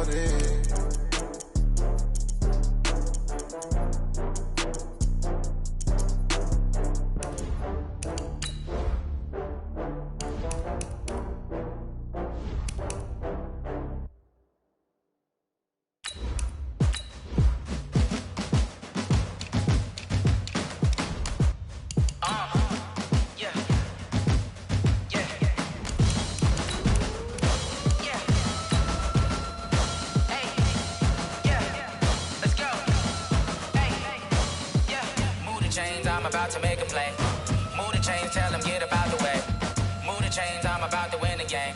started. I'm about to make a play. Move the chains, tell them get up out the way. Move the chains, I'm about to win the game.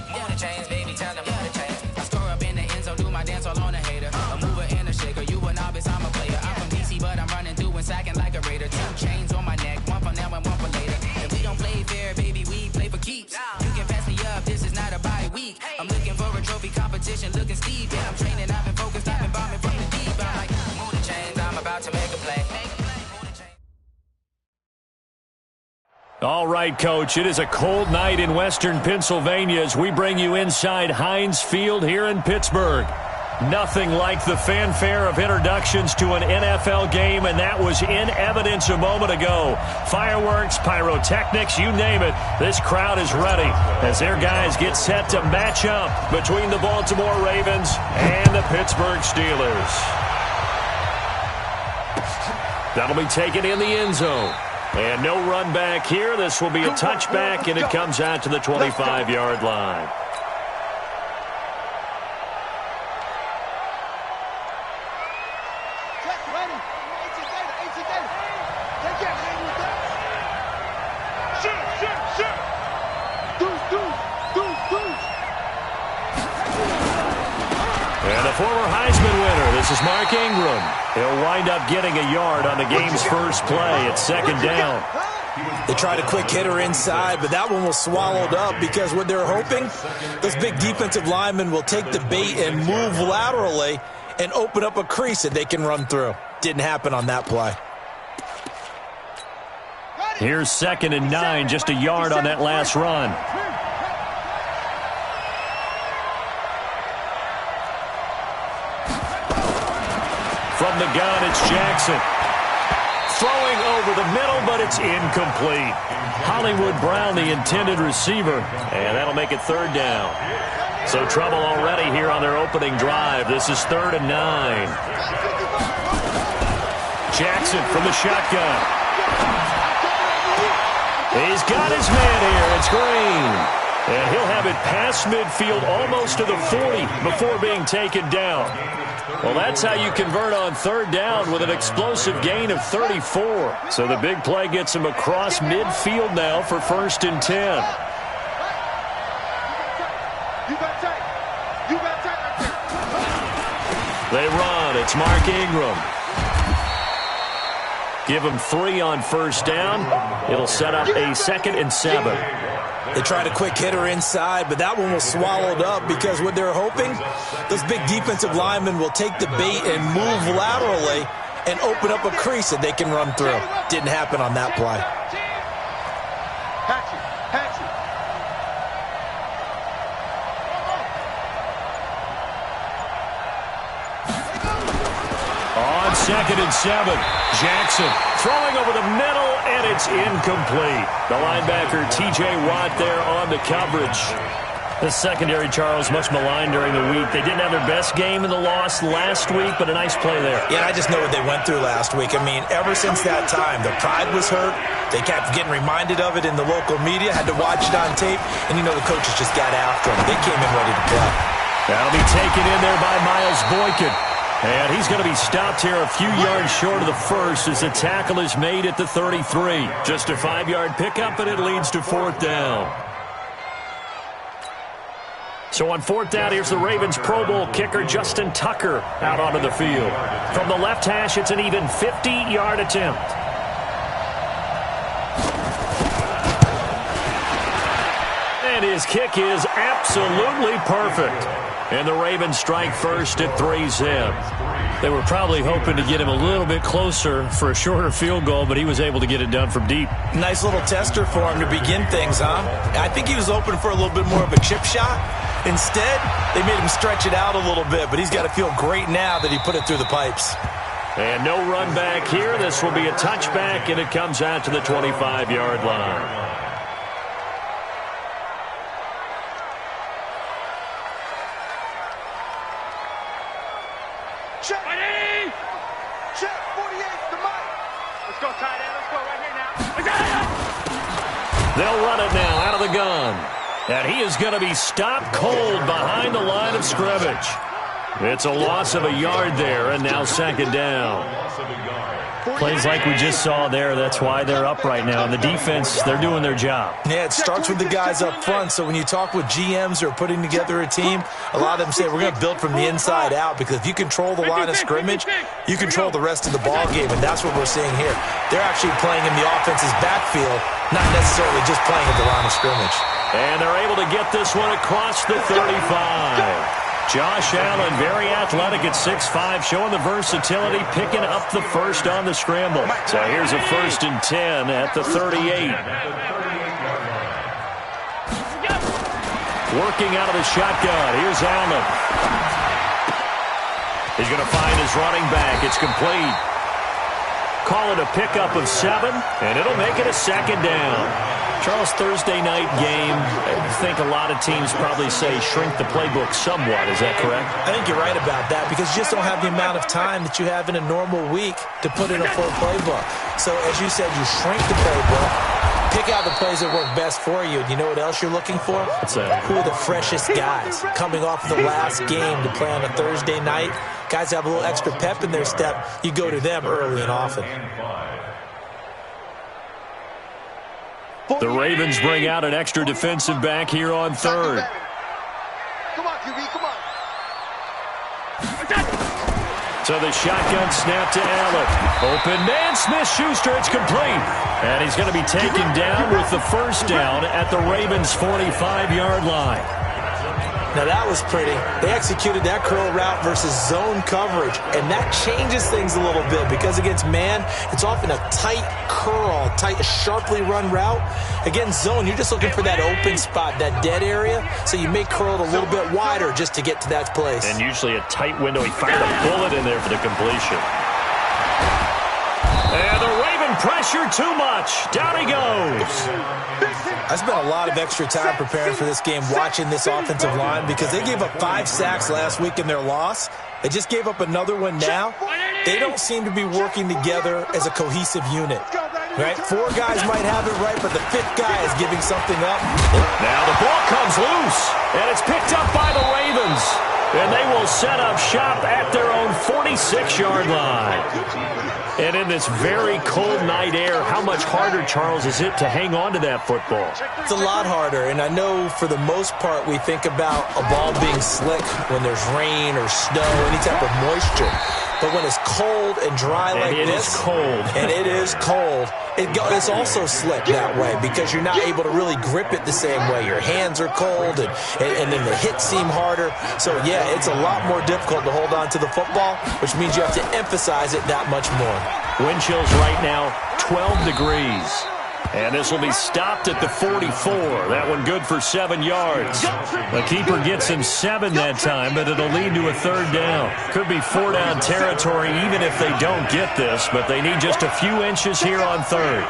Move the chains, baby, tell them move the chains. I score up in the end zone, do my dance all on a hater. A mover and a shaker, you a novice, I'm a player. I'm from DC, but I'm running through and sacking like a raider. 2 chains on my neck, one for now and one for later. And we don't play fair, baby, we play for keeps. You can pass me up, this is not a bye week. I'm looking for a trophy competition, looking steep. Yeah, I'm training, I've been focused, I've been bombing from the deep. I'm like, move the chains, I'm about to make a play. All right, Coach, it is a cold night in western Pennsylvania as we bring you inside Heinz Field here in Pittsburgh. Nothing like the fanfare of introductions to an NFL game, and that was in evidence a moment ago. Fireworks, pyrotechnics, you name it. This crowd is ready as their guys get set to match up between the Baltimore Ravens and the Pittsburgh Steelers. That'll be taken in the end zone. And no run back here. This will be a touchback, and it comes out to the 25-yard line. And the former Heisman winner, this is Mark Ingram. He'll wind up getting a yard on the game's first play. It's second down. They tried a quick hitter inside, but that one was swallowed up because what they're hoping, those big defensive linemen will take the bait and move laterally and open up a crease that they can run through. Didn't happen on that play. Here's 2nd and 9, just a yard on that last run. From the gun, it's Jackson. Throwing over the middle, but it's incomplete. Hollywood Brown, the intended receiver, and that'll make it 3rd down. So trouble already here on their opening drive. This is 3rd and 9. Jackson from the shotgun. He's got his man here. It's Green. And he'll have it past midfield almost to the 40 before being taken down. Well, that's how you convert on 3rd down with an explosive gain of 34. So the big play gets him across midfield now for 1st and 10. They run. It's Mark Ingram. Give him 3 on 1st down. It'll set up a 2nd and 7. They tried a quick hitter inside, but that one was swallowed up because what they're hoping, those big defensive linemen will take the bait and move laterally and open up a crease that they can run through. Didn't happen on that play. On 2nd and 7, Jackson throwing over the middle, and it's incomplete. The linebacker, T.J. Watt, there on the coverage. The secondary, Charles, much maligned during the week. They didn't have their best game in the loss last week, but a nice play there. Yeah, I just know what they went through last week. I mean, ever since that time, the pride was hurt. They kept getting reminded of it in the local media, had to watch it on tape, and you know the coaches just got after them. They came in ready to play. That'll be taken in there by Miles Boykin. And he's going to be stopped here a few yards short of the first as the tackle is made at the 33. Just a 5-yard pickup, and it leads to 4th down. So on 4th down, here's the Ravens Pro Bowl kicker Justin Tucker out onto the field. From the left hash, it's an even 50-yard attempt. And his kick is absolutely perfect. And the Ravens strike first at 3-zip. They were probably hoping to get him a little bit closer for a shorter field goal, but he was able to get it done from deep. Nice little tester for him to begin things, huh? I think he was open for a little bit more of a chip shot. Instead, they made him stretch it out a little bit, but he's got to feel great now that he put it through the pipes. And no run back here. This will be a touchback, and it comes out to the 25-yard line. Check. Ready? Check. 48, the mic. Let's go, tight end. Let's go right here now. They'll run it now out of the gun. And he is going to be stopped cold behind the line of scrimmage. It's a loss of a yard there, and now second down. Plays like we just saw there, that's why they're up right now. And the defense, they're doing their job. Yeah, it starts with the guys up front. So when you talk with GMs who are putting together a team, a lot of them say we're going to build from the inside out, because if you control the line of scrimmage, you control the rest of the ball game, and that's what we're seeing here. They're actually playing in the offense's backfield, not necessarily just playing at the line of scrimmage. And they're able to get this one across the 35. Josh Allen, very athletic at 6'5", showing the versatility, picking up the first on the scramble. So here's a 1st and 10 at the 38. Working out of the shotgun. Here's Allen. He's going to find his running back. It's complete. Call it a pickup of 7, and it'll make it a second down. Charles, Thursday night game, I think a lot of teams probably say shrink the playbook somewhat. Is that correct? I think you're right about that, because you just don't have the amount of time that you have in a normal week to put in a full playbook. So as you said, you shrink the playbook, pick out the plays that work best for you. And you know what else you're looking for? Who are the freshest guys coming off the last game to play on a Thursday night? Guys have a little extra pep in their step. You go to them early and often. The Ravens bring out an extra defensive back here on 3rd. Come on, QB, come on. So the shotgun snap to Allen. Open man, Smith-Schuster, it's complete. And he's going to be taken down with the first down at the Ravens' 45-yard line. Now that was pretty. They executed that curl route versus zone coverage, and that changes things a little bit, because against man, it's often a tight curl, sharply run route. Against zone, you're just looking for that open spot, that dead area, so you may curl it a little bit wider just to get to that place. And usually a tight window. He fired a bullet in there for the completion. And the Raven pressure too much. Down he goes. I spent a lot of extra time preparing for this game, watching this offensive line, because they gave up 5 sacks last week in their loss. They just gave up another one now. They don't seem to be working together as a cohesive unit. Right? 4 guys might have it right, but the 5th guy is giving something up. Now the ball comes loose, and it's picked up by the Ravens. And they will set up shop at their own 46-yard line. And in this very cold night air, how much harder, Charles, is it to hang on to that football? It's a lot harder, and I know for the most part we think about a ball being slick when there's rain or snow, any type of moisture. But when it's cold and dry like this, and it is cold, it's also slick that way, because you're not able to really grip it the same way. Your hands are cold, and then the hits seem harder. So, yeah, it's a lot more difficult to hold on to the football, which means you have to emphasize it that much more. Wind chills right now, 12 degrees. And this will be stopped at the 44. That one good for 7 yards. The keeper gets him 7 that time, but it'll lead to a 3rd down. Could be 4-down territory even if they don't get this, but they need just a few inches here on 3rd.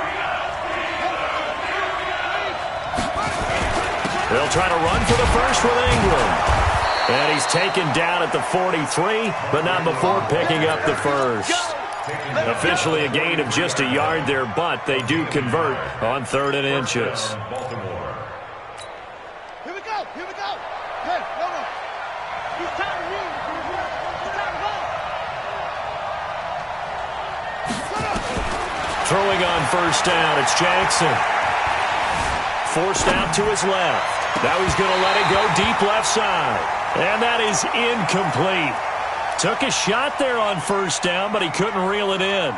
They'll try to run for the first with Ingram. And he's taken down at the 43, but not before picking up the first. Officially a gain of just a yard there, but they do convert on 3rd and inches. Here we go, here we go. Hey, no. He's tired of you. He's tired of us. Throwing on first down, it's Jackson. Forced out to his left. Now he's going to let it go deep left side. And that is incomplete. Took a shot there on first down, but he couldn't reel it in.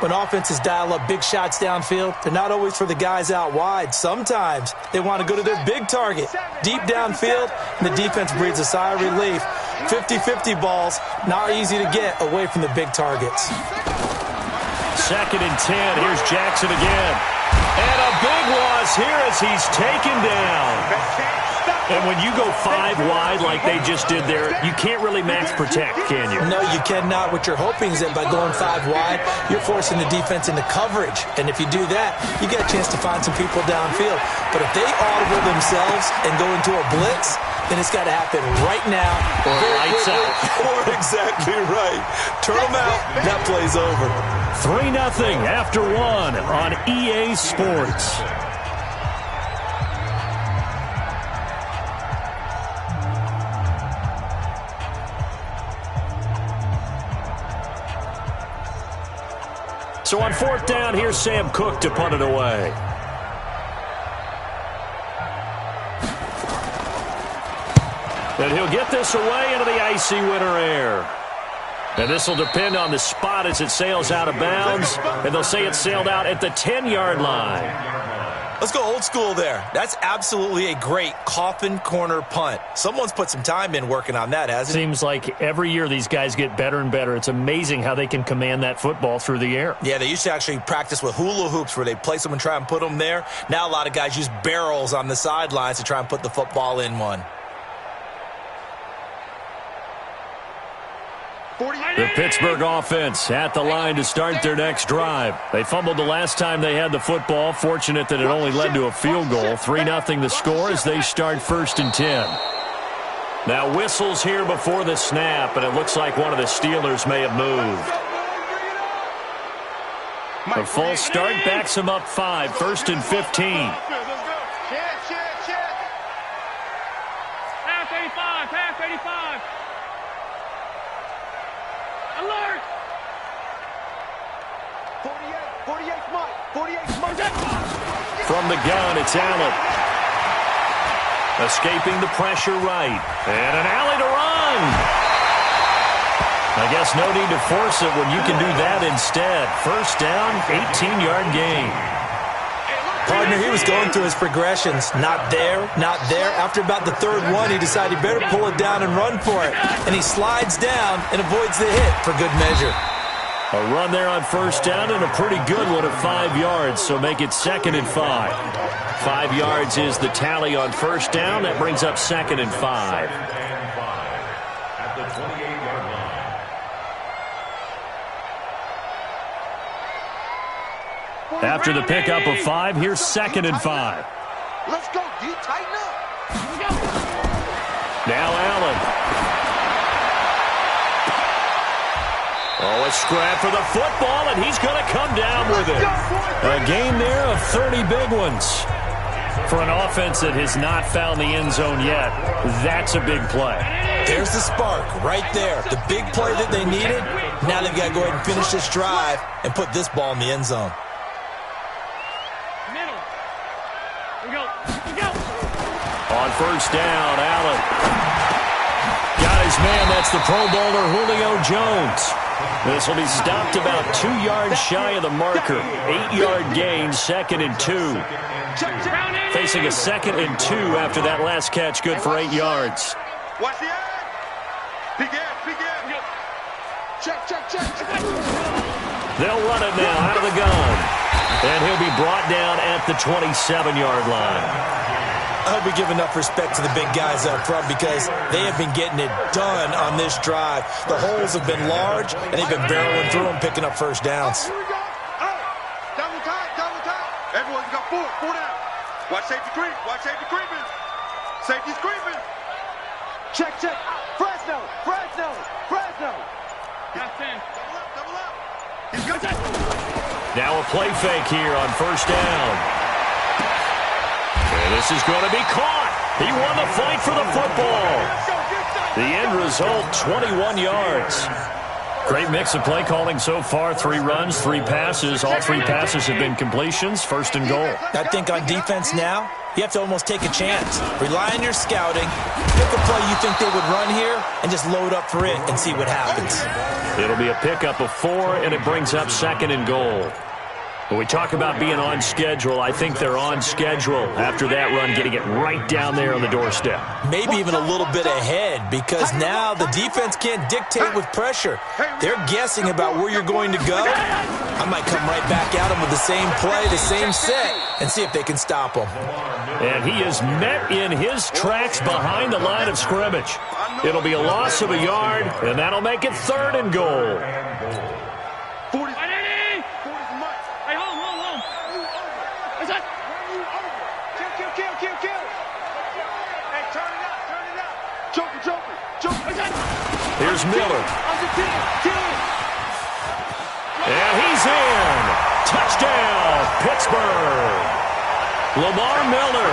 When offenses dial up big shots downfield, they're not always for the guys out wide. Sometimes they want to go to their big target, deep downfield, and the defense breathes a sigh of relief. 50-50 balls, not easy to get away from the big targets. 2nd and 10. Here's Jackson again. And a big loss here as he's taken down. And when you go 5 wide like they just did there, you can't really max protect, can you? No, you cannot. What you're hoping is that by going 5 wide, you're forcing the defense into coverage. And if you do that, you get a chance to find some people downfield. But if they audible themselves and go into a blitz, then it's got to happen right now. Or lights out. Or exactly right. Turn them out. That play's over. 3-0 after 1 on EA Sports. So on 4th down, here's Sam Cook to punt it away. And he'll get this away into the icy winter air. And this will depend on the spot as it sails out of bounds. And they'll say it sailed out at the 10-yard line. Let's go old school there. That's absolutely a great coffin corner punt. Someone's put some time in working on that, hasn't it? Seems like every year these guys get better and better. It's amazing how they can command that football through the air. Yeah, they used to actually practice with hula hoops where they place them and try and put them there. Now a lot of guys use barrels on the sidelines to try and put the football in one. The Pittsburgh offense at the line to start their next drive. They fumbled the last time they had the football. Fortunate that it only led to a field goal. 3-0 the score as they start 1st and 10. Now whistles here before the snap, and it looks like one of the Steelers may have moved. The false start backs them up 5, 1st and 15. Pass 85, pass 85. Alert! 48 Mike. From the gun, it's Allen. Escaping the pressure right. And an alley to run. I guess no need to force it when you can do that instead. 1st down, 18-yard gain. Partner, he was going through his progressions. Not there, not there. After about the 3rd one, he decided he better pull it down and run for it. And he slides down and avoids the hit for good measure. A run there on 1st down and a pretty good one of 5 yards, so make it 2nd and 5. 5 yards is the tally on 1st down. That brings up 2nd and 5. At the 28-yard line. After the pickup of 5, here's 2nd and 5. Let's go, D. Tighten up. Now Allen. Oh, a scrap for the football, and he's going to come down with it. A gain there of 30 big ones. For an offense that has not found the end zone yet, that's a big play. There's the spark right there. The big play that they needed. Now they've got to go ahead and finish this drive and put this ball in the end zone. On 1st down, Allen. Got his man, that's the Pro Bowler Julio Jones. This will be stopped about 2 yards shy of the marker. 8-yard gain, 2nd and 2. Facing a 2nd and 2 after that last catch, good for 8 yards. Watch the eye. Peek in. Check. They'll run it now out of the gun. And he'll be brought down at the 27-yard line. I hope we give enough respect to the big guys up front because they have been getting it done on this drive. The holes have been large, and they've been barreling through them, picking up 1st downs. Here we go. Double time. Everyone's got 4 down. Watch safety creeping. Safety's creeping. Check. Fresno. That's 10. Double up. He's got it. Now a play fake here on 1st down. And this is going to be caught. He won the fight for the football. The end result, 21 yards. Great mix of play calling so far. 3 runs, 3 passes. All 3 passes have been completions. 1st and goal. I think on defense now, you have to almost take a chance. Rely on your scouting. Pick a play you think they would run here and just load up for it and see what happens. It'll be a pickup of 4, and it brings up 2nd and goal. When we talk about being on schedule, I think they're on schedule after that run, getting it right down there on the doorstep. Maybe even a little bit ahead, because now the defense can't dictate with pressure. They're guessing about where you're going to go. I might come right back at them with the same play, the same set, and see if they can stop them. And he is met in his tracks behind the line of scrimmage. It'll be a loss of a yard, and that'll make it 3rd and goal. Here's Miller. And he's in. Touchdown, Pittsburgh. Lamar Miller,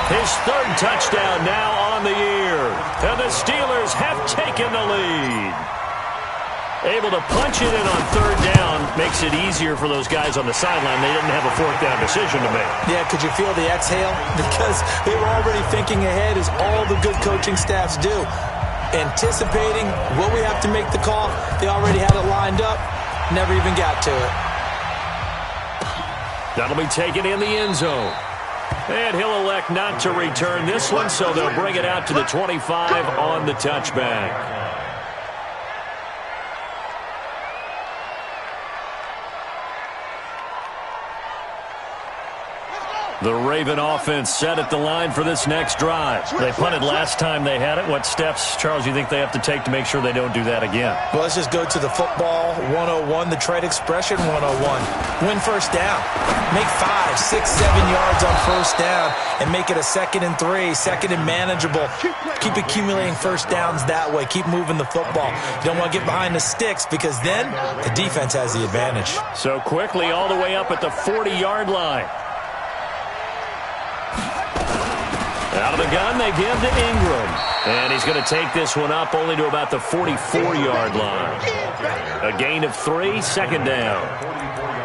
his 3rd touchdown now on the year. And the Steelers have taken the lead. Able to punch it in on 3rd down makes it easier for those guys on the sideline. They didn't have a 4th down decision to make. Yeah, could you feel the exhale? Because they were already thinking ahead, as all the good coaching staffs do. Anticipating what we have to make the call. They already had it lined up. Never even got to it. That'll be taken in the end zone. And he'll elect not to return this one, so they'll bring it out to the 25 on the touchback. The Raven offense set at the line for this next drive. They punted last time they had it. What steps, Charles, you think they have to take to make sure they don't do that again? Well, let's just go to the football 101, the trade expression 101. Win first down. Make 5, 6, 7 yards on first down and make it a 2nd and 3, 2nd and manageable. Keep accumulating first downs that way. Keep moving the football. You don't want to get behind the sticks, because then the defense has the advantage. So quickly all the way up at the 40-yard line. Out of the gun, they give to Ingram. And he's going to take this one up only to about the 44-yard line. A gain of 3, 2nd down.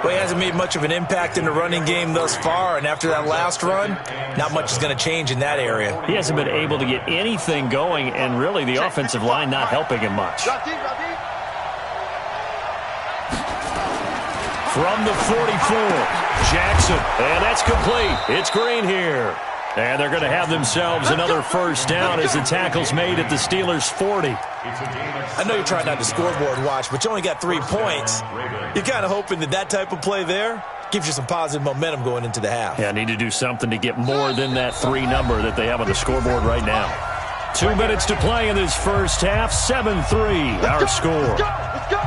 Well, he hasn't made much of an impact in the running game thus far, and after that last run, not much is going to change in that area. He hasn't been able to get anything going, and really the offensive line not helping him much. From the 44, Jackson, and that's complete. It's Green here. And they're going to have themselves another first down as the tackle's made at the Steelers' 40. I know you're trying not to scoreboard watch, but you only got 3 points. You're kind of hoping that type of play there gives you some positive momentum going into the half. Yeah, need to do something to get more than that 3 number that they have on the scoreboard right now. 2 minutes to play in this first half. 7-3, our score. Let's go.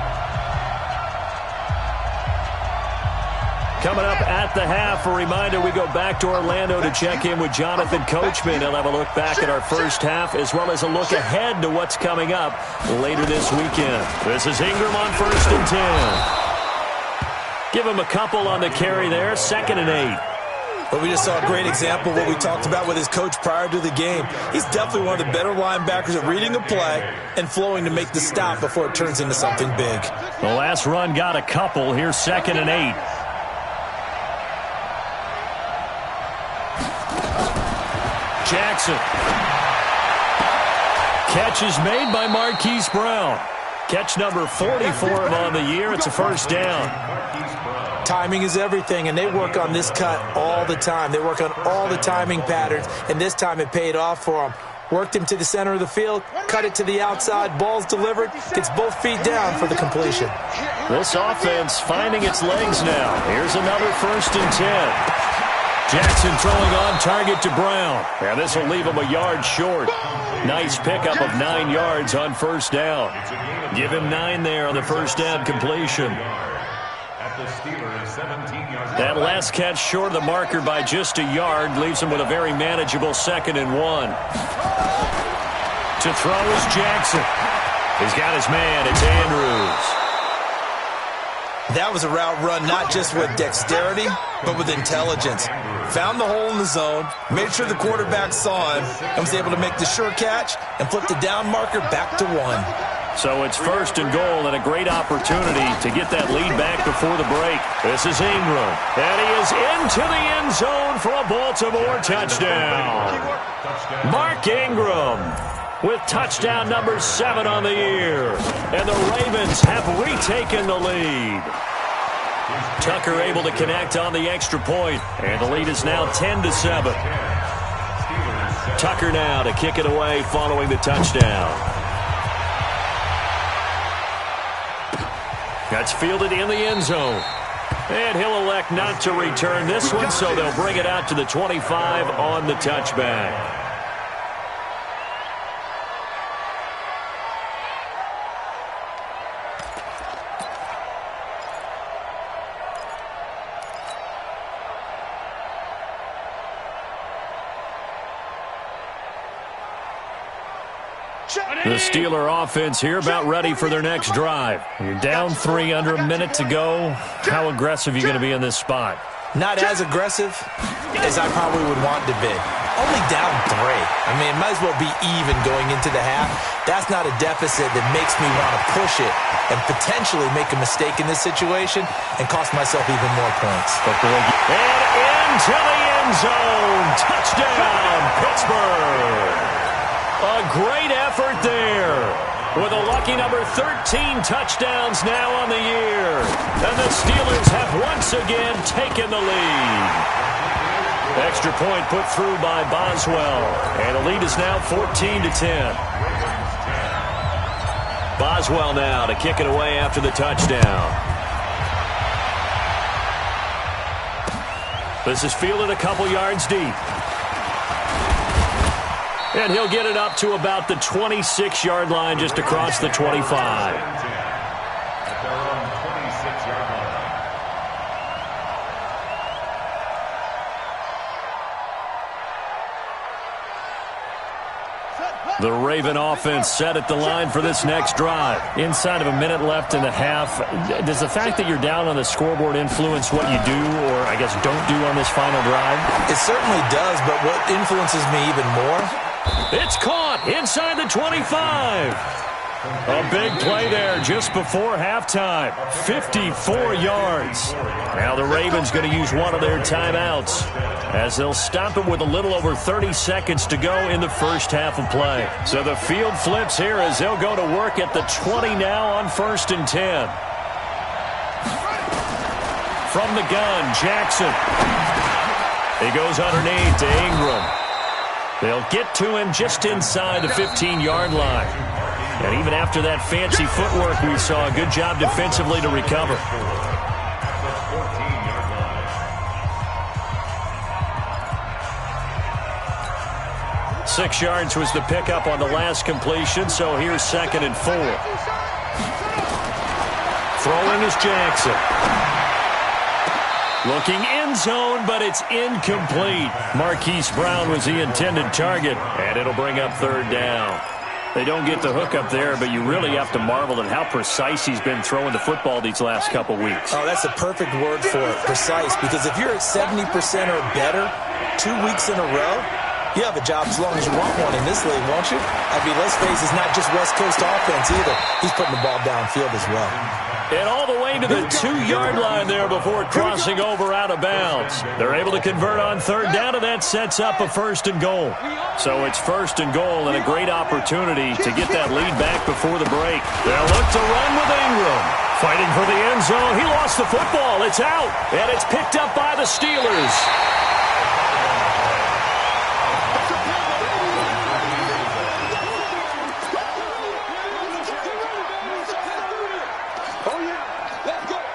Coming up at the half, a reminder, we go back to Orlando to check in with Jonathan Coachman. He'll have a look back at our first half, as well as a look ahead to what's coming up later this weekend. This is Ingram on 1st and 10. Give him a couple on the carry there, 2nd and 8. But we just saw a great example of what we talked about with his coach prior to the game. He's definitely one of the better linebackers at reading a play and flowing to make the stop before it turns into something big. The last run got a couple. Here's 2nd and 8. Jackson. Catch is made by Marquise Brown. Catch number 40 for him on the year. It's a first down. Timing is everything, and they work on this cut all the time. They work on all the timing patterns, and this time it paid off for them. Worked him to the center of the field, cut it to the outside, ball's delivered, gets both feet down for the completion. This offense finding its legs now. Here's another 1st and 10. Jackson throwing on target to Brown. And this will leave him a yard short. Nice pickup of 9 yards on first down. Give him 9 there on the first down completion. That last catch short of the marker by just a yard leaves him with a very manageable 2nd and 1. To throw is Jackson. He's got his man. It's Andrews. That was a route run not just with dexterity, but with intelligence. Found the hole in the zone, made sure the quarterback saw him, and was able to make the sure catch and flip the down marker back to 1. So it's 1st and goal, and a great opportunity to get that lead back before the break. This is Ingram, and he is into the end zone for a Baltimore touchdown. Mark Ingram with touchdown number 7 on the year. And the Ravens have retaken the lead. Tucker able to connect on the extra point, and the lead is now 10-7. Tucker now to kick it away following the touchdown. That's fielded in the end zone. And he'll elect not to return this one, so they'll bring it out to the 25 on the touchback. The Steeler offense here about ready for their next drive. You're down 3, under a minute to go. How aggressive are you going to be in this spot? Not as aggressive as I probably would want to be. Only down 3. I mean, it might as well be even going into the half. That's not a deficit that makes me want to push it and potentially make a mistake in this situation and cost myself even more points. And into the end zone. Touchdown, Pittsburgh. A great effort there, with a lucky number 13 touchdowns now on the year. And the Steelers have once again taken the lead. Extra point put through by Boswell, and the lead is now 14-10. Boswell now to kick it away after the touchdown. This is fielded a couple yards deep. And he'll get it up to about the 26-yard line, just across the 25. At their own 26-yard line. The Raven offense set at the line for this next drive. Inside of a minute left in the half, does the fact that you're down on the scoreboard influence what you do, or I guess don't do on this final drive? It certainly does, but what influences me even more? It's caught inside the 25. A big play there just before halftime. 54 yards. Now the Ravens going to use one of their timeouts as they'll stop it with a little over 30 seconds to go in the first half of play. So the field flips here as they'll go to work at the 20 now on 1st and 10. From the gun, Jackson. He goes underneath to Ingram. They'll get to him just inside the 15-yard line. And even after that fancy footwork, we saw a good job defensively to recover. 6 yards was the pickup on the last completion, so here's 2nd and 4. Throwing is Jackson. Looking end zone, but it's incomplete. Marquise Brown was the intended target, and it'll bring up 3rd down. They don't get the hook up there, but you really have to marvel at how precise he's been throwing the football these last couple weeks. Oh, that's a perfect word for it, precise, because if you're at 70% or better 2 weeks in a row, you have a job as long as you want one in this league, won't you? I mean, let's face it, it's not just West Coast offense either. He's putting the ball downfield as well. And all the way to the 2-yard line there before crossing over out of bounds. They're able to convert on 3rd down, and that sets up a 1st and goal. So it's 1st and goal and a great opportunity to get that lead back before the break. They'll look to run with Ingram. Fighting for the end zone. He lost the football. It's out, and it's picked up by the Steelers.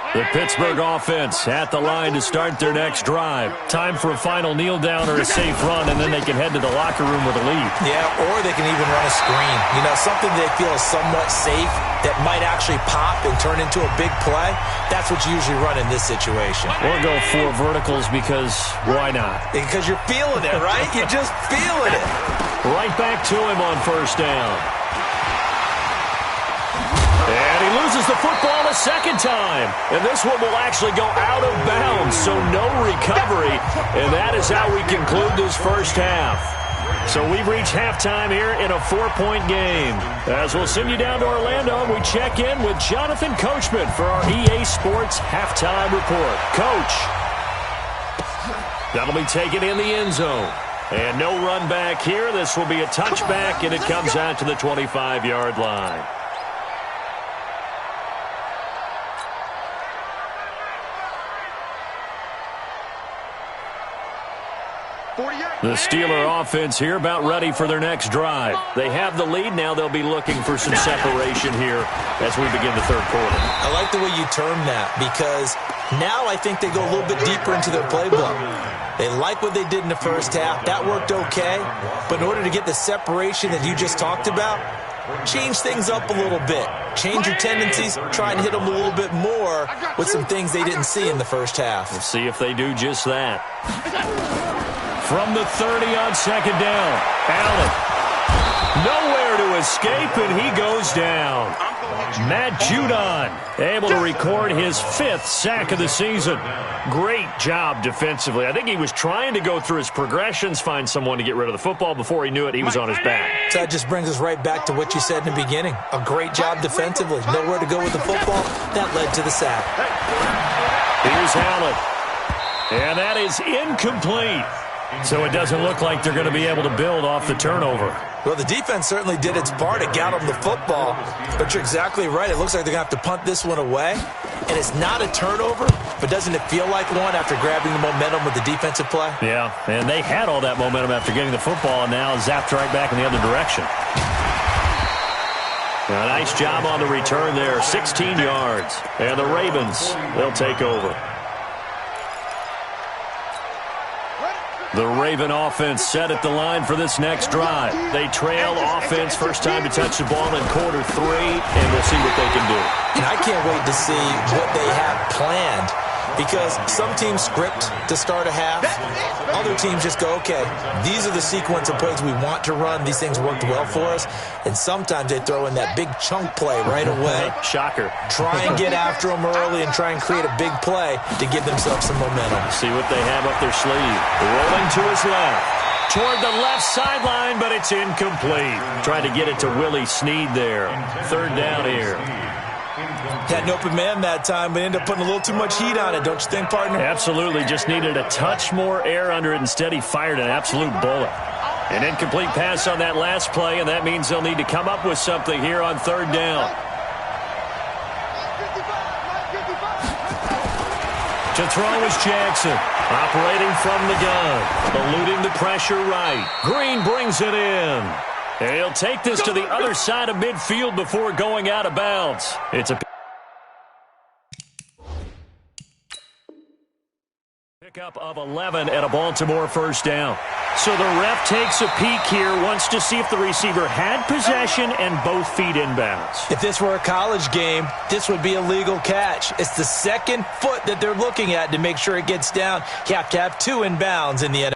The Pittsburgh offense at the line to start their next drive. Time for a final kneel down or a safe run, and then they can head to the locker room with a lead. Yeah, or they can even run a screen. You know, something they feel is somewhat safe that might actually pop and turn into a big play. That's what you usually run in this situation. Or go 4 verticals because why not? Because you're feeling it, right? You're just feeling it. Right back to him on 1st down. And he loses the football a 2nd time. And this one will actually go out of bounds, so no recovery. And that is how we conclude this first half. So we've reached halftime here in a 4-point game. As we'll send you down to Orlando, we check in with Jonathan Coachman for our EA Sports Halftime Report. Coach, that'll be taken in the end zone. And no run back here. This will be a touchback, and it comes out to the 25-yard line. The Steeler offense here about ready for their next drive. They have the lead. Now they'll be looking for some separation here as we begin the third quarter. I like the way you term that because now I think they go a little bit deeper into their playbook. They like what they did in the first half. That worked okay. But in order to get the separation that you just talked about, change things up a little bit. Change your tendencies. Try and hit them a little bit more with some things they didn't see in the first half. We'll see if they do just that. From the 30 on second down, Allen. Nowhere to escape, and he goes down. Matt Judon able to record his 5th sack of the season. Great job defensively. I think he was trying to go through his progressions, find someone to get rid of the football. Before he knew it, he was on his back. So that just brings us right back to what you said in the beginning. A great job defensively. Nowhere to go with the football. That led to the sack. Here's Allen. And that is incomplete. So it doesn't look like they're going to be able to build off the turnover. Well, the defense certainly did its part. It got them the football. But you're exactly right. It looks like they're going to have to punt this one away. And it's not a turnover, but doesn't it feel like one after grabbing the momentum with the defensive play? Yeah, and they had all that momentum after getting the football and now zapped right back in the other direction. A nice job on the return there, 16 yards. And the Ravens, they'll take over. The Raven offense set at the line for this next drive. They trail offense, first time to touch the ball in quarter 3, and we'll see what they can do. And I can't wait to see what they have planned because some teams script to start a half. Other teams just go, okay, these are the sequence of plays we want to run. These things worked well for us. And sometimes they throw in that big chunk play right away. Shocker. Try and get after them early and try and create a big play to give themselves some momentum. See what they have up their sleeve. Rolling to his left. Toward the left sideline, but it's incomplete. Trying to get it to Willie Snead there. Third down here. Had an open man that time, but ended up putting a little too much heat on it, don't you think, partner? Absolutely. Just needed a touch more air under it. Instead, he fired an absolute bullet. An incomplete pass on that last play, and that means they'll need to come up with something here on third down. To throw is Jackson. Operating from the gun. Eluding the pressure right. Green brings it in. And he'll take this to the other side of midfield before going out of bounds. It's a pickup of 11 and a Baltimore first down. So the ref takes a peek here, wants to see if the receiver had possession and both feet inbounds. If this were a college game, this would be a legal catch. It's the second foot that they're looking at to make sure it gets down. You have to have 2 inbounds in the NFL.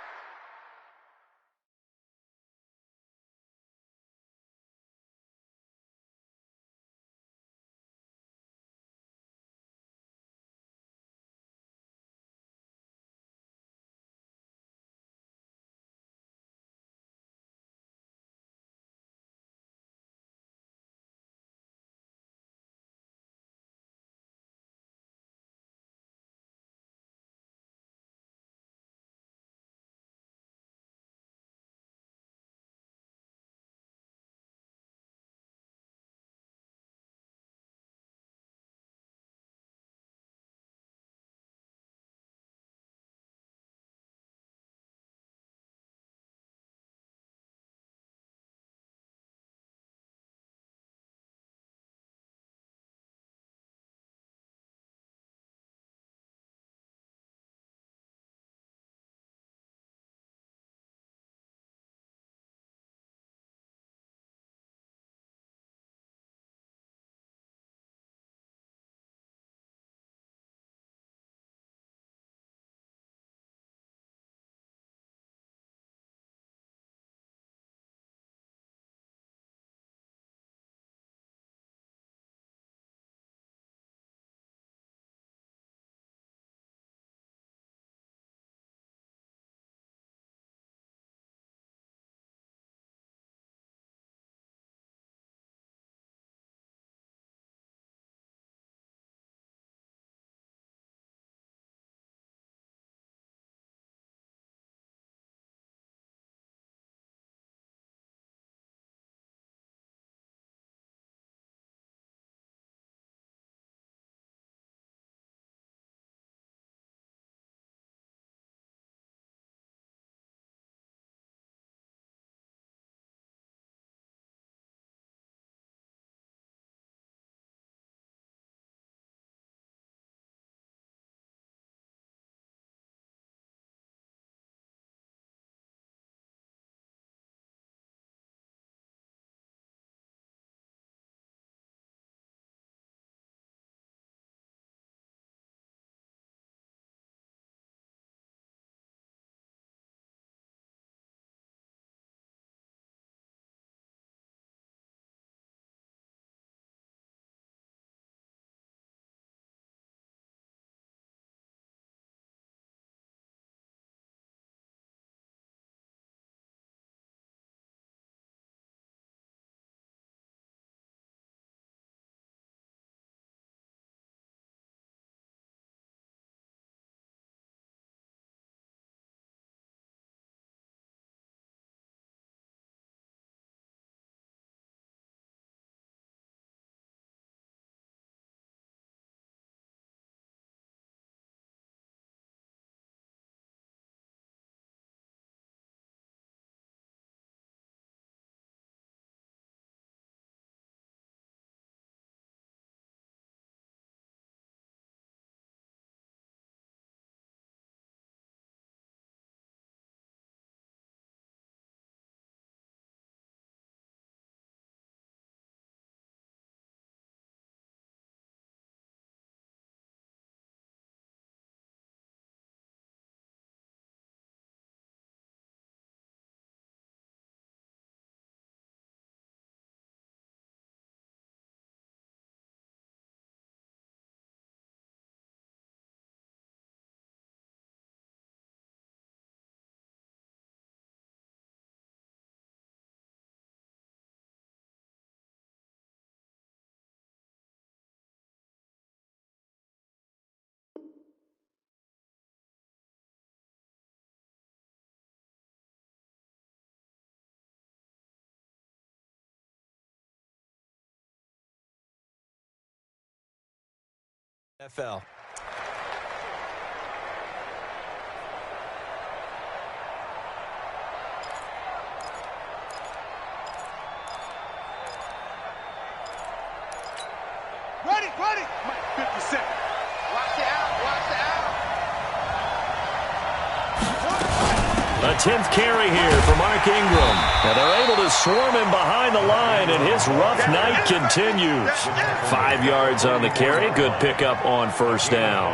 NFL. Ready. 50 seconds. Watch the out. A 10th carry here for Mark Ingram. And they're able to swarm him behind the line, and his rough night continues. 5 yards on the carry. Good pickup on first down.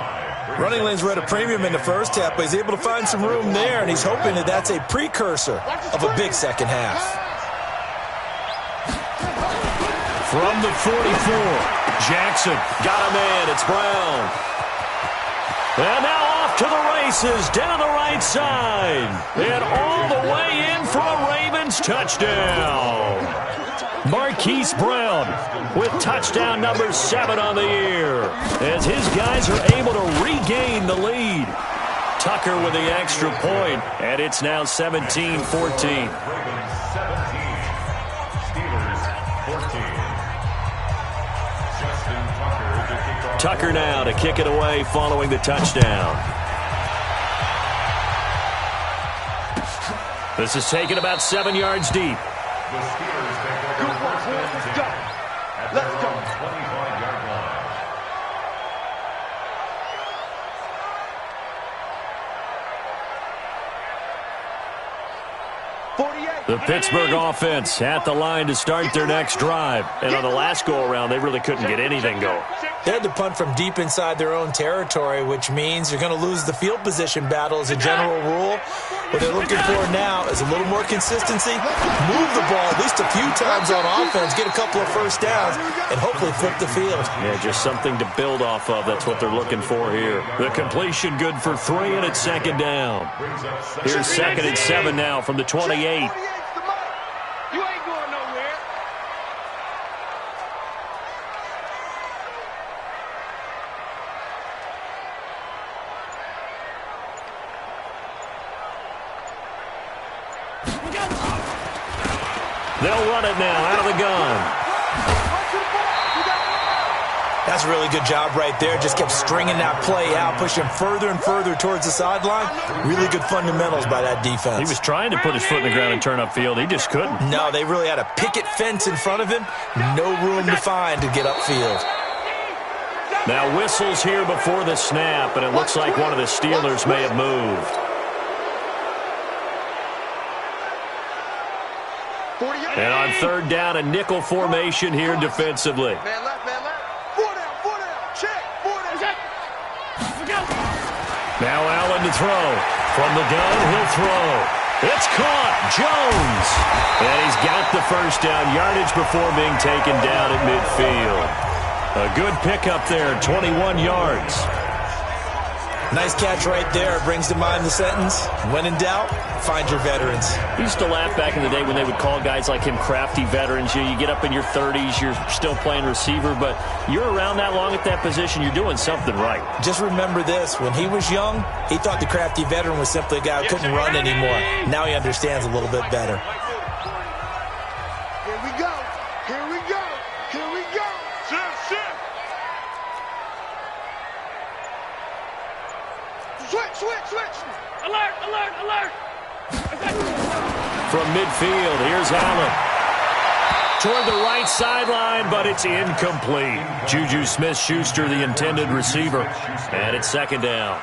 Running lanes were at a premium in the first half, but he's able to find some room there, and he's hoping that that's a precursor of a big second half. From the 44, Jackson got a man. It's Brown. And now off to the races down the right side. And all the way in for a Ravens touchdown. Marquise Brown with touchdown number 7 on the year, as his guys are able to regain the lead. Tucker with the extra point, and it's now 17-14. Tucker now to kick it away following the touchdown. This is taken about 7 yards deep. The Steelers take over first and 10 at their own 25-yard line. The Pittsburgh offense at the line to start their next drive. And on the last go-around, they really couldn't get anything going. They had to punt from deep inside their own territory, which means you're going to lose the field position battle as a general rule. What they're looking for now is a little more consistency, move the ball at least a few times on offense, get a couple of first downs, and hopefully flip the field. Yeah, just something to build off of. That's what they're looking for here. The completion good for 3, and it's second down. Here's 2nd and 7 now from the 28. You ain't going nowhere. They'll run it now out of the gun. That's a really good job right there. Just kept stringing that play out, pushing further and further towards the sideline. Really good fundamentals by that defense. He was trying to put his foot in the ground and turn upfield. He just couldn't. No, they really had a picket fence in front of him. No room to find to get upfield. Now whistles here before the snap, and it looks like one of the Steelers may have moved. And on third down, a nickel formation here defensively. Man left. 4 down. Check. 4 down. Now Allen to throw. From the gun, he'll throw. It's caught. Jones. And he's got the first down yardage before being taken down at midfield. A good pickup there, 21 yards. Nice catch right there. Brings to mind the sentence, when in doubt, find your veterans. We used to laugh back in the day when they would call guys like him crafty veterans. You get up in your 30s, you're still playing receiver, but you're around that long at that position, you're doing something right. Just remember this. When he was young, he thought the crafty veteran was simply a guy who couldn't run anymore. Now he understands a little bit better. Here we go. Switch. Alert. From midfield, here's Allen. Toward the right sideline, but it's incomplete. Juju Smith-Schuster, the intended receiver. And it's second down.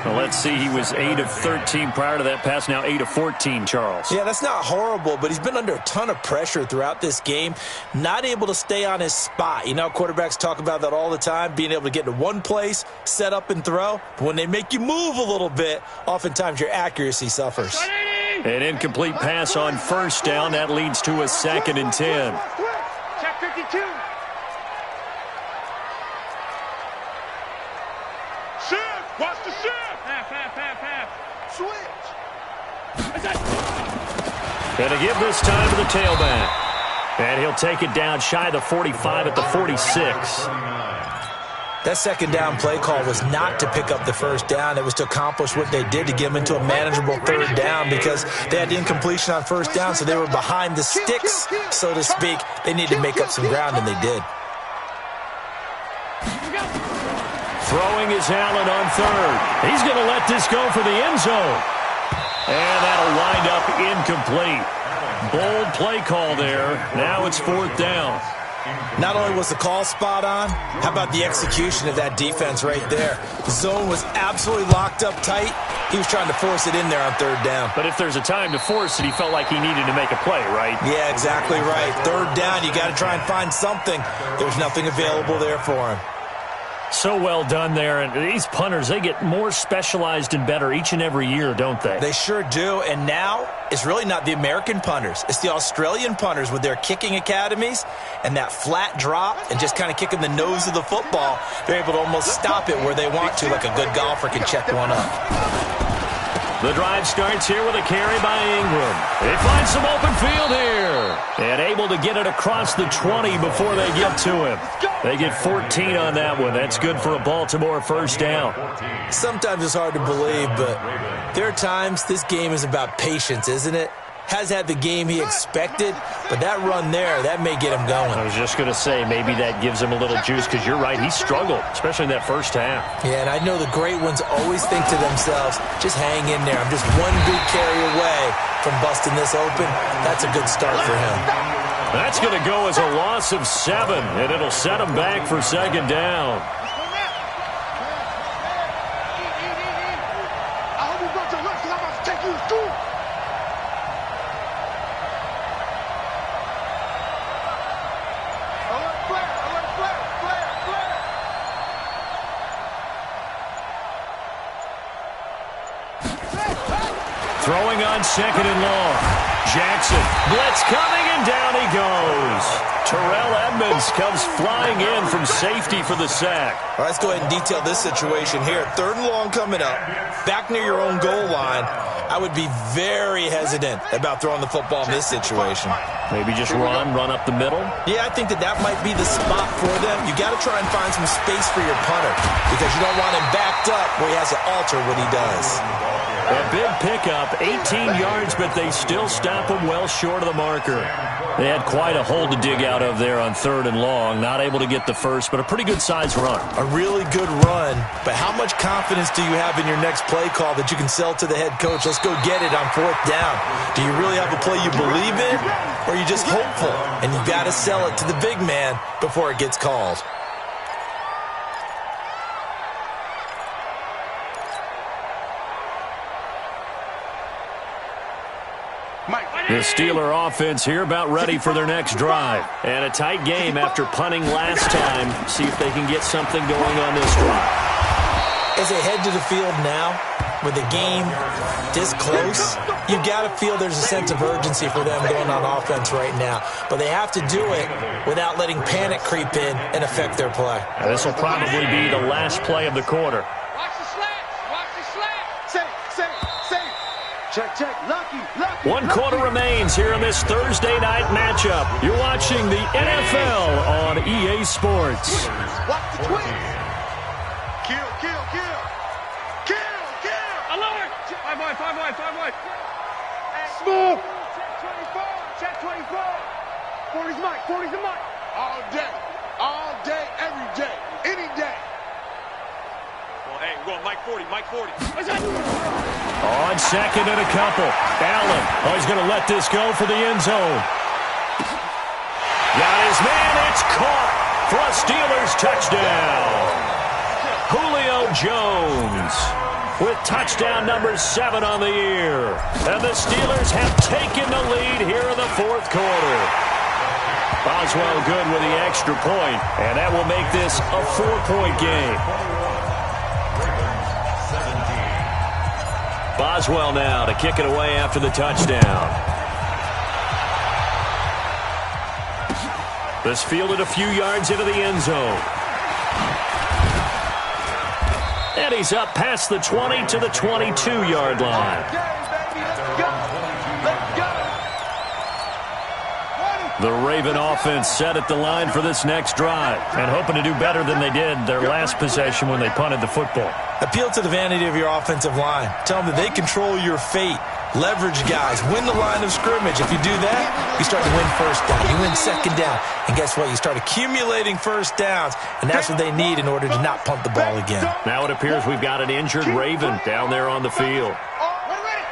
Well, let's see, he was 8 of 13 prior to that pass, now 8 of 14, Charles. Yeah, that's not horrible, but he's been under a ton of pressure throughout this game, not able to stay on his spot. You know, quarterbacks talk about that all the time, being able to get to one place, set up and throw. But when they make you move a little bit, oftentimes your accuracy suffers. An incomplete pass on first down. That leads to a 2nd and 10. Check 52. Shift. Watch the shift. Half. Switch. And to give this time to the tailback. And he'll take it down shy of the 45 at the 46. That second down play call was not to pick up the first down. It was to accomplish what they did to get them into a manageable third down because they had incompletion on first down, so they were behind the sticks, so to speak. They needed to make up some ground, and they did. Throwing is Allen on third. He's going to let this go for the end zone. And that'll wind up incomplete. Bold play call there. Now it's fourth down. Not only was the call spot on, how about the execution of that defense right there? The zone was absolutely locked up tight. He was trying to force it in there on third down. But if there's a time to force it, he felt like he needed to make a play, right? Yeah, exactly right. Third down, you got to try and find something. There's nothing available there for him. So well done there. And these punters, they get more specialized and better each and every year, don't they? They sure do. And now it's really not the American punters. It's the Australian punters with their kicking academies and that flat drop and just kind of kicking the nose of the football. They're able to almost stop it where they want to, like a good golfer can check one up. The drive starts here with a carry by Ingram. They find some open field here. And able to get it across the 20 before they get to him. They get 14 on that one. That's good for a Baltimore first down. Sometimes it's hard to believe, but there are times this game is about patience, isn't it? Has had the game he expected, but that run there, that may get him going. I was just going to say, maybe that gives him a little juice, because you're right, he struggled, especially in that first half. Yeah, and I know the great ones always think to themselves, just hang in there. I'm just one good carry away from busting this open. That's a good start for him. That's going to go as a loss of 7, and it'll set him back for second down. Throwing on second and long. Jackson, blitz coming, and down he goes. Terrell Edmonds comes flying in from safety for the sack. All right, let's go ahead and detail this situation here. Third and long coming up, back near your own goal line. I would be very hesitant about throwing the football in this situation. Maybe just run up the middle? Yeah, I think that might be the spot for them. You got to try and find some space for your punter because you don't want him backed up where he has to alter what he does. A big pickup, 18 yards, but they still stop him well short of the marker. They had quite a hole to dig out of there on third and long. Not able to get the first, but a pretty good-sized run. A really good run, but how much confidence do you have in your next play call that you can sell to the head coach? Let's go get it on fourth down. Do you really have a play you believe in, or are you just hopeful? And you've got to sell it to the big man before it gets called. The Steeler offense here about ready for their next drive. And a tight game after punting last time. See if they can get something going on this drive. As they head to the field now, with the game this close, you've got to feel there's a sense of urgency for them going on offense right now. But they have to do it without letting panic creep in and affect their play. This will probably be the last play of the quarter. Watch the slants. Watch the slants. Safe. Check. Lucky. 1 quarter remains here in this Thursday night matchup. You're watching the NFL on EA Sports. Watch the twins. Kill. Alert. 5 wide. Smooth. Check 24. 40's the mic. All day, every day, any day. Well, hey, we're going Mike 40. On second and a couple. Allen, he's going to let this go for the end zone. Got his man, it's caught for a Steelers touchdown. Julio Jones with touchdown number 7 on the year. And the Steelers have taken the lead here in the fourth quarter. Boswell good with the extra point, and that will make this a 4-point game. Boswell now to kick it away after the touchdown. This fielded a few yards into the end zone. And he's up past the 20 to the 22-yard line. The Raven offense set at the line for this next drive and hoping to do better than they did their last possession when they punted the football. Appeal to the vanity of your offensive line. Tell them that they control your fate. leverage guys, win the line of scrimmage. If you do that, you start to win first down. You win second down. And guess what? You start accumulating first downs, and that's what they need in order to not punt the ball again. Now it appears we've got an injured Raven down there on the field.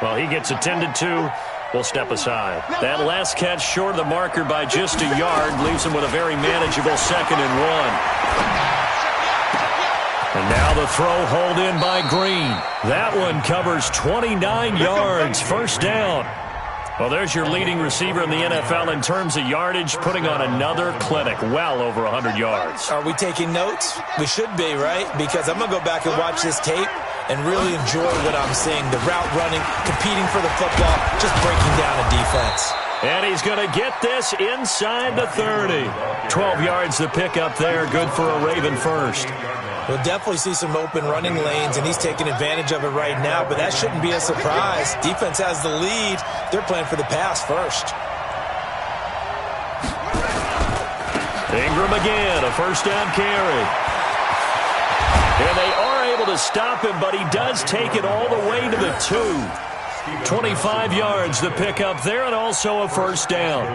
Well, he gets attended to. We'll step aside. That last catch short of the marker by just a yard leaves him with a very manageable 2nd and 1. And now the throw hauled in by Green. That one covers 29 yards, first down. Well, there's your leading receiver in the NFL in terms of yardage, putting on another clinic, well over 100 yards. Are we taking notes? We should be, right? Because I'm going to go back and watch this tape and really enjoy what I'm seeing. The route running, competing for the football, just breaking down a defense. And he's going to get this inside the 30. 12 yards to pick up there, good for a Raven first. We'll definitely see some open running lanes, and he's taking advantage of it right now, but that shouldn't be a surprise. Defense has the lead. They're playing for the pass first. Ingram again, a first down carry. And they are able to stop him, but he does take it all the way to the 2. 25 yards to pick up there, and also a first down.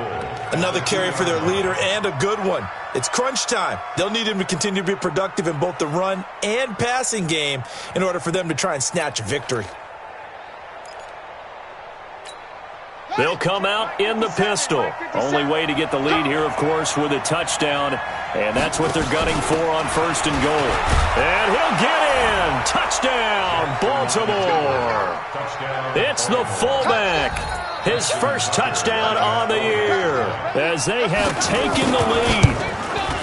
Another carry for their leader, and a good one. It's crunch time. They'll need him to continue to be productive in both the run and passing game in order for them to try and snatch a victory. They'll come out in the pistol. Only way to get the lead here, of course, with a touchdown. And that's what they're gunning for on 1st and goal. And he'll get in. Touchdown, Baltimore. It's the fullback. His first touchdown on the year as they have taken the lead.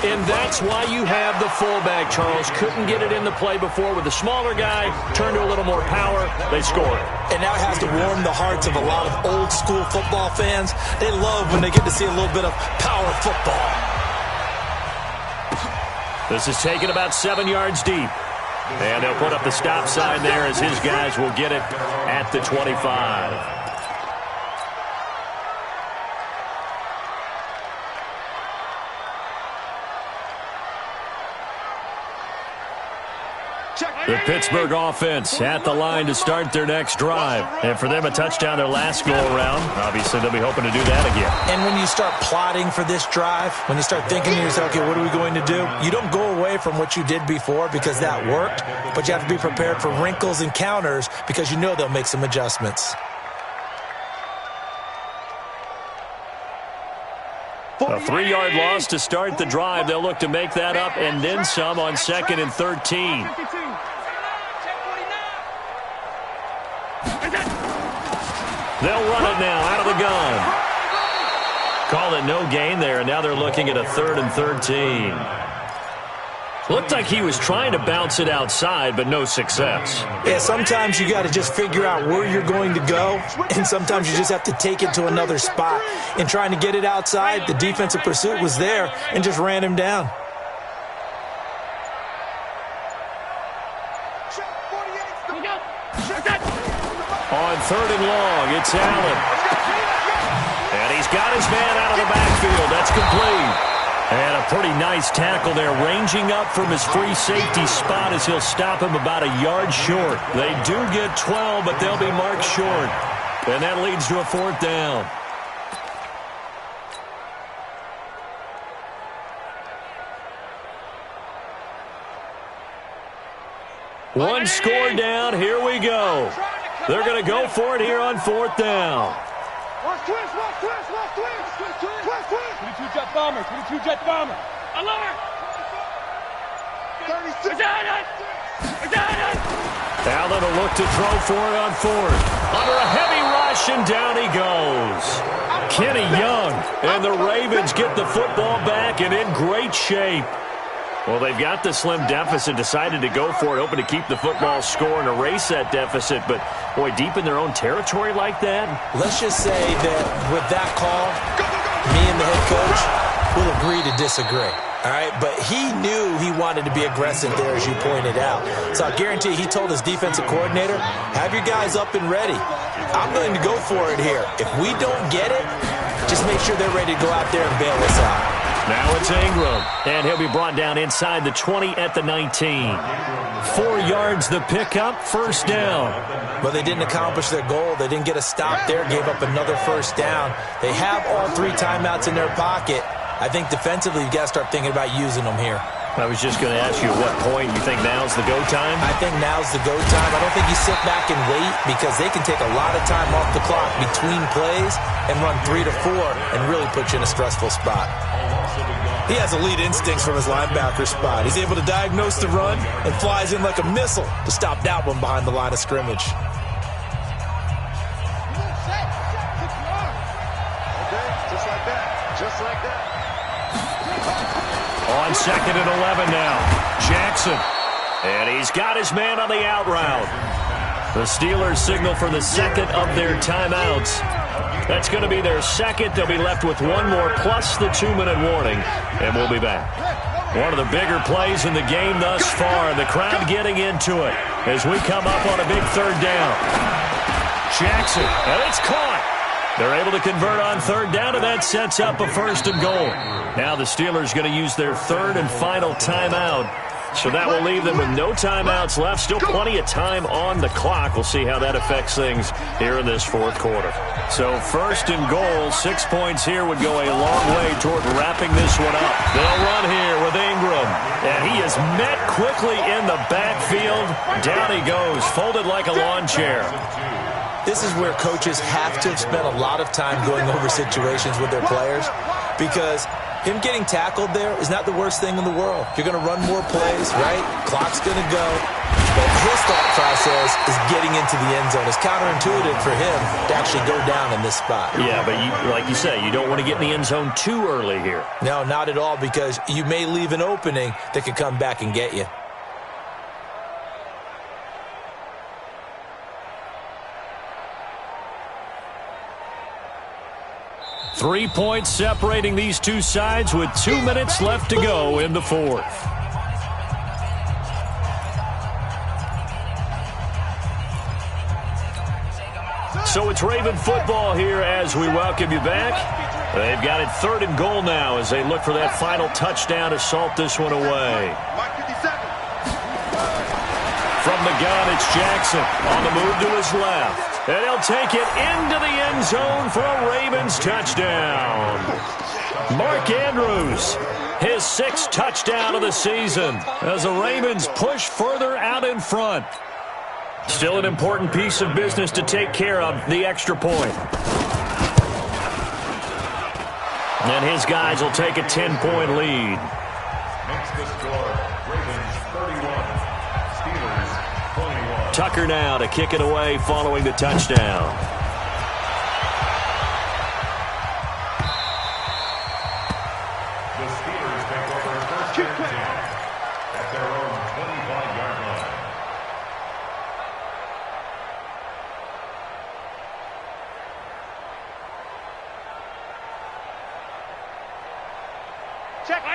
And that's why you have the fullback, Charles. Couldn't get it in the play before with the smaller guy. Turned to a little more power. They scored. And now it has to warm the hearts of a lot of old-school football fans. They love when they get to see a little bit of power football. This is taken about 7 yards deep. And they'll put up the stop sign there as his guys will get it at the 25. The Pittsburgh offense at the line to start their next drive. And for them, a touchdown their last go-around. Obviously, they'll be hoping to do that again. And when you start plotting for this drive, when you start thinking to yourself, okay, what are we going to do? You don't go away from what you did before because that worked, but you have to be prepared for wrinkles and counters because you know they'll make some adjustments. A 3-yard loss to start the drive. They'll look to make that up and then some on 2nd and 13. They'll run it now out of the gun. Call it no gain there, and now they're looking at a 3rd and 13. Looked like he was trying to bounce it outside, but no success. Yeah, sometimes you got to just figure out where you're going to go, and sometimes you just have to take it to another spot. In trying to get it outside, the defensive pursuit was there and just ran him down. On 3rd and long, it's Allen. And he's got his man out of the backfield. That's complete. And a pretty nice tackle there, ranging up from his free safety spot as he'll stop him about a yard short. They do get 12, but they'll be marked short. And that leads to a 4th down. One score down. Here we go. They're going to go for it here on 4th down. Watch twist, watch twist, watch twist. Twist, twist. 22 jet bomber, 22 jet bomber. Alert! 36. Allen will look to throw for it on 4th. Under a heavy rush, and down he goes. Kenny Young, and the Ravens get the football back and in great shape. Well, they've got the slim deficit, decided to go for it, hoping to keep the football score and erase that deficit. But, boy, deep in their own territory like that. Let's just say that with that call, me and the head coach will agree to disagree. All right, but he knew he wanted to be aggressive there, as you pointed out. So I guarantee he told his defensive coordinator, have your guys up and ready. I'm going to go for it here. If we don't get it, just make sure they're ready to go out there and bail us out. Now it's Ingram, and he'll be brought down inside the 20 at the 19. 4 yards the pickup, first down. But they didn't accomplish their goal. They didn't get a stop there, gave up another first down. They have all 3 timeouts in their pocket. I think defensively you've got to start thinking about using them here. I was just going to ask you at what point you think now's the go time? I think now's the go time. I don't think you sit back and wait because they can take a lot of time off the clock between plays and run 3 to 4 and really put you in a stressful spot. He has elite instincts from his linebacker spot. He's able to diagnose the run and flies in like a missile to stop that one behind the line of scrimmage. Just like that. Just like that. On 2nd and 11 now. Jackson. And he's got his man on the out route. The Steelers signal for the second of their timeouts. That's going to be their second. They'll be left with 1 more plus the 2-minute warning. And we'll be back. One of the bigger plays in the game thus far. The crowd getting into it as we come up on a big 3rd down. Jackson. And it's caught. They're able to convert on 3rd down, and that sets up a 1st and goal. Now the Steelers going to use their 3rd and final timeout. So that will leave them with no timeouts left. Still plenty of time on the clock. We'll see how that affects things here in this 4th quarter. So 1st and goal, 6 points here would go a long way toward wrapping this one up. They'll run here with Ingram. And he is met quickly in the backfield. Down he goes, folded like a lawn chair. This is where coaches have to have spent a lot of time going over situations with their players because him getting tackled there is not the worst thing in the world. You're going to run more plays, right? Clock's going to go. But his thought process is getting into the end zone. It's counterintuitive for him to actually go down in this spot. Yeah, but like you say, you don't want to get in the end zone too early here. No, not at all, because you may leave an opening that could come back and get you. 3 points separating these two sides with 2 minutes left to go in the 4th. So it's Raven football here as we welcome you back. They've got it 3rd and goal now as they look for that final touchdown to salt this one away. From the gun, it's Jackson on the move to his left. And he'll take it into the end zone for a Ravens touchdown. Mark Andrews, his 6th touchdown of the season as the Ravens push further out in front. Still an important piece of business to take care of, the extra point. And his guys will take a 10-point lead. Makes the score, Ravens 31, Steelers 21. Tucker now to kick it away following the touchdown. The Steelers take over first and 10 at their own 25-yard line.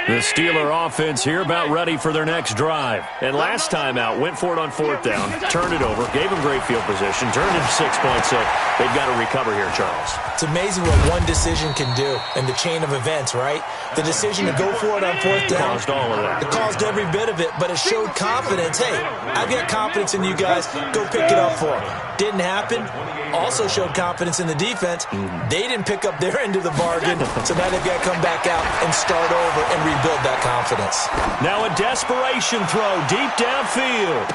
The Steeler offense here about ready for their next drive. And last time out, went for it on 4th down, turned it over, gave them great field position, turned it 6 points. So they've got to recover here, Charles. It's amazing what one decision can do in the chain of events, right? The decision to go for it on 4th down. Caused all of that. It caused every bit of it, but it showed confidence. Hey, I've got confidence in you guys. Go pick it up for them. Didn't happen. Also showed confidence in the defense. They didn't pick up their end of the bargain, so now they've got to come back out and start over and rebuild that confidence. Now a desperation throw deep downfield.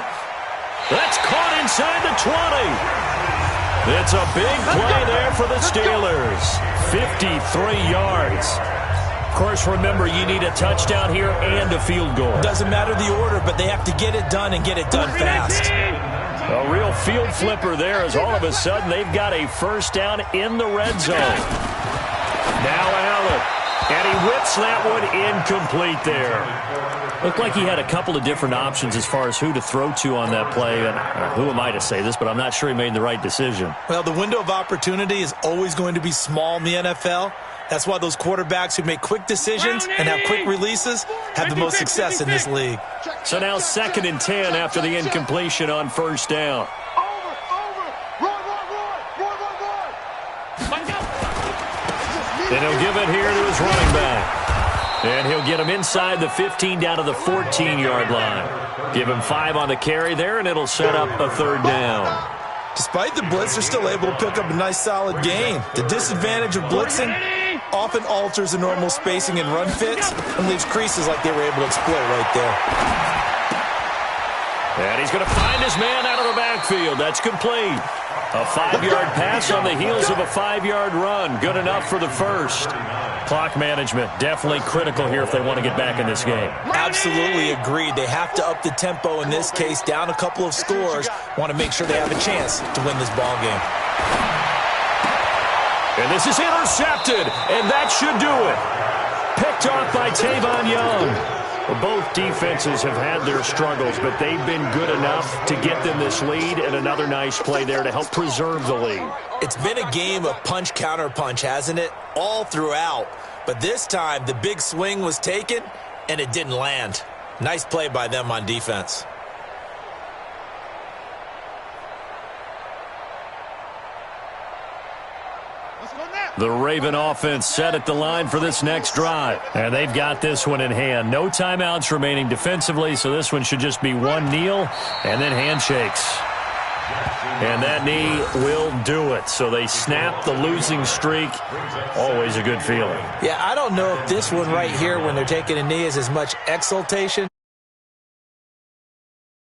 That's caught inside the 20. It's a big play there for the Steelers. 53 yards. Of course, remember, you need a touchdown here and a field goal. Doesn't matter the order, but they have to get it done and get it done fast. A real field flipper there as all of a sudden they've got a first down in the red zone. Now Allen. And he whips that one incomplete there. Looked like he had a couple of different options as far as who to throw to on that play. And who am I to say this, but I'm not sure he made the right decision. Well, the window of opportunity is always going to be small in the NFL. That's why those quarterbacks who make quick decisions and have quick releases have the most success in this league. So now 2nd and 10 after the incompletion on first down. And he'll give it here to his running back. And he'll get him inside the 15 down to the 14-yard line. Give him 5 on the carry there, and it'll set up a 3rd down. Despite the blitz, they're still able to pick up a nice solid gain. The disadvantage of blitzing often alters the normal spacing and run fits and leaves creases like they were able to exploit right there. And he's going to find his man out of the backfield. That's complete. A 5-yard pass on the heels of a 5-yard run. Good enough for the first. Clock management definitely critical here if they want to get back in this game. Absolutely agreed. They have to up the tempo in this case, down a couple of scores. Want to make sure they have a chance to win this ball game. And this is intercepted, and that should do it. Picked off by Tavon Young. Well, both defenses have had their struggles, but they've been good enough to get them this lead, and another nice play there to help preserve the lead. It's been a game of punch-counter-punch, hasn't it? All throughout. But this time, the big swing was taken, and it didn't land. Nice play by them on defense. The Raven offense set at the line for this next drive. And they've got this one in hand. No timeouts remaining defensively, so this one should just be one kneel and then handshakes. And that knee will do it. So they snap the losing streak. Always a good feeling. Yeah, I don't know if this one right here when they're taking a knee is as much exultation